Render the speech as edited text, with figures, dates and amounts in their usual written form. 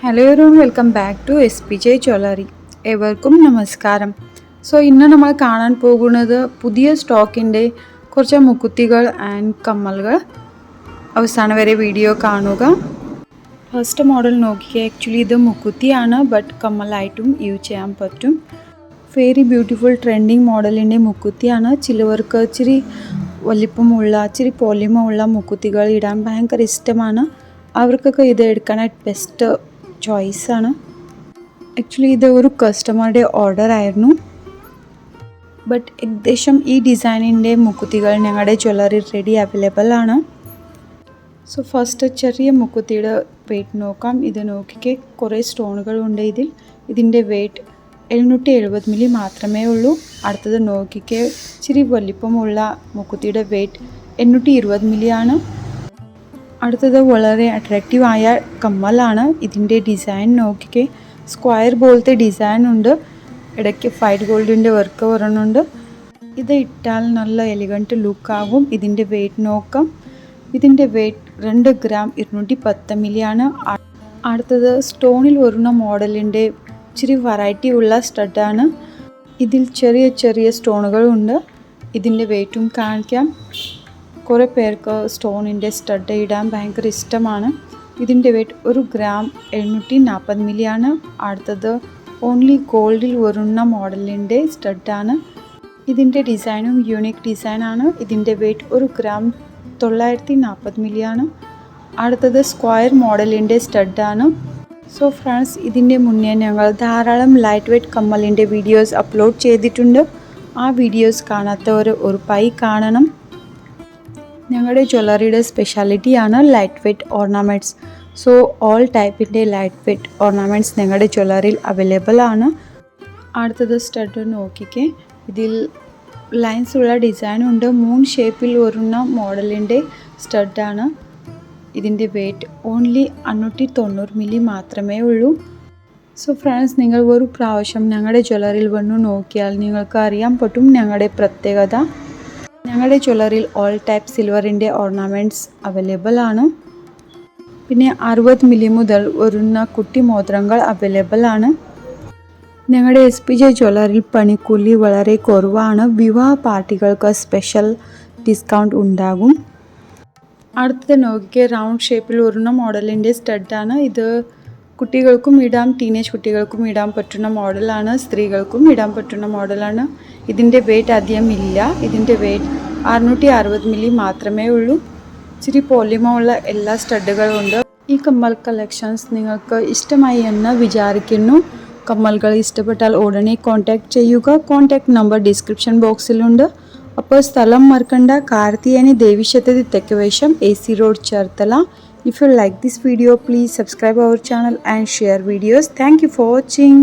Hello everyone, welcome back to SPJ jewellery. ഏവർക്കും നമസ്കാരം. ഇന്ന് നമ്മൾ കാണാൻ പോകുന്നത് പുതിയ സ്റ്റോക്കിൻ്റെ കുറച്ച് മുക്കുത്തികൾ ആൻഡ് കമ്മലുകൾ. അവസാനം വരെ വീഡിയോ കാണുക. ഫസ്റ്റ് മോഡൽ നോക്കിയാൽ ആക്ച്വലി ഇത് മുക്കുത്തിയാണ്, ബട്ട് കമ്മലായിട്ടും യൂസ് ചെയ്യാൻ പറ്റും. വെരി ബ്യൂട്ടിഫുൾ ട്രെൻഡിങ് മോഡലിൻ്റെ മുക്കുത്തിയാണ്. ചിലവർക്ക് ഇച്ചിരി വലിപ്പമുള്ള ഇച്ചിരി പൊലിമയുള്ള മുക്കുത്തികൾ ഇടാൻ ഭയങ്കര ഇഷ്ടമാണ്. അവർക്കൊക്കെ ഇത് എടുക്കാനായിട്ട് ബെസ്റ്റ് ചോയ്സാണ്. ആക്ച്വലി ഇത് ഒരു കസ്റ്റമറുടെ ഓർഡർ ആയിരുന്നു. ബട്ട് ഏകദേശം ഈ ഡിസൈനിൻ്റെ മുക്കുത്തികൾ ഞങ്ങളുടെ ജ്വല്ലറി റെഡി അവൈലബിൾ ആണ്. ഫസ്റ്റ് ചെറിയ മുക്കുത്തിയുടെ വെയ്റ്റ് നോക്കാം. ഇത് നോക്കിക്കെ കുറേ സ്റ്റോണുകളുണ്ട് ഇതിൻ്റെ വെയ്റ്റ് 770 മില്ലി മാത്രമേ ഉള്ളൂ. അടുത്തത് നോക്കിക്കെ ഇച്ചിരി വലിപ്പമുള്ള മുക്കുത്തിയുടെ വെയ്റ്റ് 820 മില്ലിയാണ്. അടുത്തത് വളരെ അട്രാക്റ്റീവായ കമ്മലാണ്. ഇതിൻ്റെ ഡിസൈൻ നോക്കിക്കെ സ്ക്വയർ പോലത്തെ ഡിസൈൻ ഉണ്ട്. ഇടയ്ക്ക് ഫൈറ്റ് ഗോൾഡിൻ്റെ വർക്ക് വരുന്നുണ്ട്. ഇത് ഇട്ടാൽ നല്ല എലിഗൻറ്റ് ലുക്കാകും. ഇതിൻ്റെ വെയ്റ്റ് നോക്കാം. ഇതിൻ്റെ വെയ്റ്റ് 2 ഗ്രാം 210 മില്ലിയാണ്. അടുത്തത് സ്റ്റോണിൽ വരുന്ന മോഡലിൻ്റെ ഇച്ചിരി വെറൈറ്റി ഉള്ള സ്റ്റഡാണ്. ഇതിൽ ചെറിയ ചെറിയ സ്റ്റോണുകളുണ്ട്. ഇതിൻ്റെ വെയ്റ്റും കാണിക്കാം. കുറേ പേർക്ക് സ്റ്റോണിൻ്റെ സ്റ്റഡ് ഇടാൻ ഭയങ്കര ഇഷ്ടമാണ്. ഇതിൻ്റെ വെയ്റ്റ് 1 ഗ്രാം 740 മില്ലിയാണ്. അടുത്തത് ഓൺലി ഗോൾഡിൽ വരുന്ന മോഡലിൻ്റെ സ്റ്റഡാണ്. ഇതിൻ്റെ ഡിസൈനും യൂണിക് ഡിസൈനാണ്. ഇതിൻ്റെ വെയ്റ്റ് 1 ഗ്രാം 940 മില്ലിയാണ്. അടുത്തത് സ്ക്വയർ മോഡലിൻ്റെ സ്റ്റഡാണ്. ഫ്രണ്ട്സ്, ഇതിൻ്റെ മുന്നേ ഞങ്ങൾ ധാരാളം ലൈറ്റ് വെയ്റ്റ് കമ്മലിൻ്റെ വീഡിയോസ് അപ്ലോഡ് ചെയ്തിട്ടുണ്ട്. ആ വീഡിയോസ് കാണാത്തവർ ഉറപ്പായി കാണണം. ഞങ്ങളുടെ ജ്വല്ലറിയുടെ സ്പെഷ്യാലിറ്റിയാണ് ലൈറ്റ് വെയ്റ്റ് ഓർണമെൻറ്റ്സ്. ഓൾ ടൈപ്പിൻ്റെ ലൈറ്റ് വെയ്റ്റ് ഓർണമെൻറ്റ്സ് ഞങ്ങളുടെ ജ്വല്ലറിയിൽ അവൈലബിൾ ആണ്. അടുത്തത് സ്റ്റഡ് നോക്കിക്കെ. ഇതിൽ ലൈൻസ് ഉള്ള ഡിസൈനുണ്ട്. മൂൺ ഷേപ്പിൽ വരുന്ന മോഡലിൻ്റെ സ്റ്റഡാണ്. ഇതിൻ്റെ വെയ്റ്റ് ഓൺലി 590 മില്ലി മാത്രമേ ഉള്ളൂ. ഫ്രണ്ട്സ്, നിങ്ങൾ ഒരു പ്രാവശ്യം ഞങ്ങളുടെ ജ്വല്ലറിയിൽ വന്നു നോക്കിയാൽ നിങ്ങൾക്ക് അറിയാൻ പറ്റും ഞങ്ങളുടെ പ്രത്യേകത. ഞങ്ങളുടെ ജ്വല്ലറിയിൽ ഓൾ ടൈപ്പ് സിൽവറിൻ്റെ ഓർണമെൻറ്റ്സ് അവൈലബിൾ ആണ്. പിന്നെ 60 മില്ലി മുതൽ വരുന്ന കുട്ടി മോതിരങ്ങൾ അവൈലബിൾ ആണ്. ഞങ്ങളുടെ SPJ ജ്വല്ലറിയിൽ പണിക്കൂലി വളരെ കുറവാണ്. വിവാഹ പാർട്ടികൾക്ക് സ്പെഷ്യൽ ഡിസ്കൗണ്ട് ഉണ്ടാകും. അടുത്തത് നോക്കിയ റൗണ്ട് ഷേപ്പിൽ വരുന്ന മോഡലിൻ്റെ സ്റ്റഡാണ്. ഇത് കുട്ടികൾക്കും ഇടാം, ടീനേജ് കുട്ടികൾക്കും ഇടാൻ പറ്റുന്ന മോഡലാണ്, സ്ത്രീകൾക്കും ഇടാൻ പറ്റുന്ന മോഡലാണ്. ഇതിൻ്റെ വെയ്റ്റ് അധികം ഇല്ല. ഇതിൻ്റെ വെയ്റ്റ് 660 മില്ലി മാത്രമേ ഉള്ളൂ. ഇച്ചിരി പോളിമയുള്ള എല്ലാ സ്റ്റഡുകളും ഉണ്ട്. ഈ കമ്മൽ കളക്ഷൻസ് നിങ്ങൾക്ക് ഇഷ്ടമായി എന്ന് വിചാരിക്കുന്നു. കമ്മലുകൾ ഇഷ്ടപ്പെട്ടാൽ ഉടനെ കോൺടാക്റ്റ് ചെയ്യുക. കോൺടാക്റ്റ് നമ്പർ ഡിസ്ക്രിപ്ഷൻ ബോക്സിലുണ്ട്. അപ്പോൾ സ്ഥലം മറക്കണ്ട, Karthiyani ദേവിക്ഷേത്രത്തിൽ തെക്കുവശം AC Road, Cherthala. If you like this video, please subscribe our channel and share videos. Thank you for watching.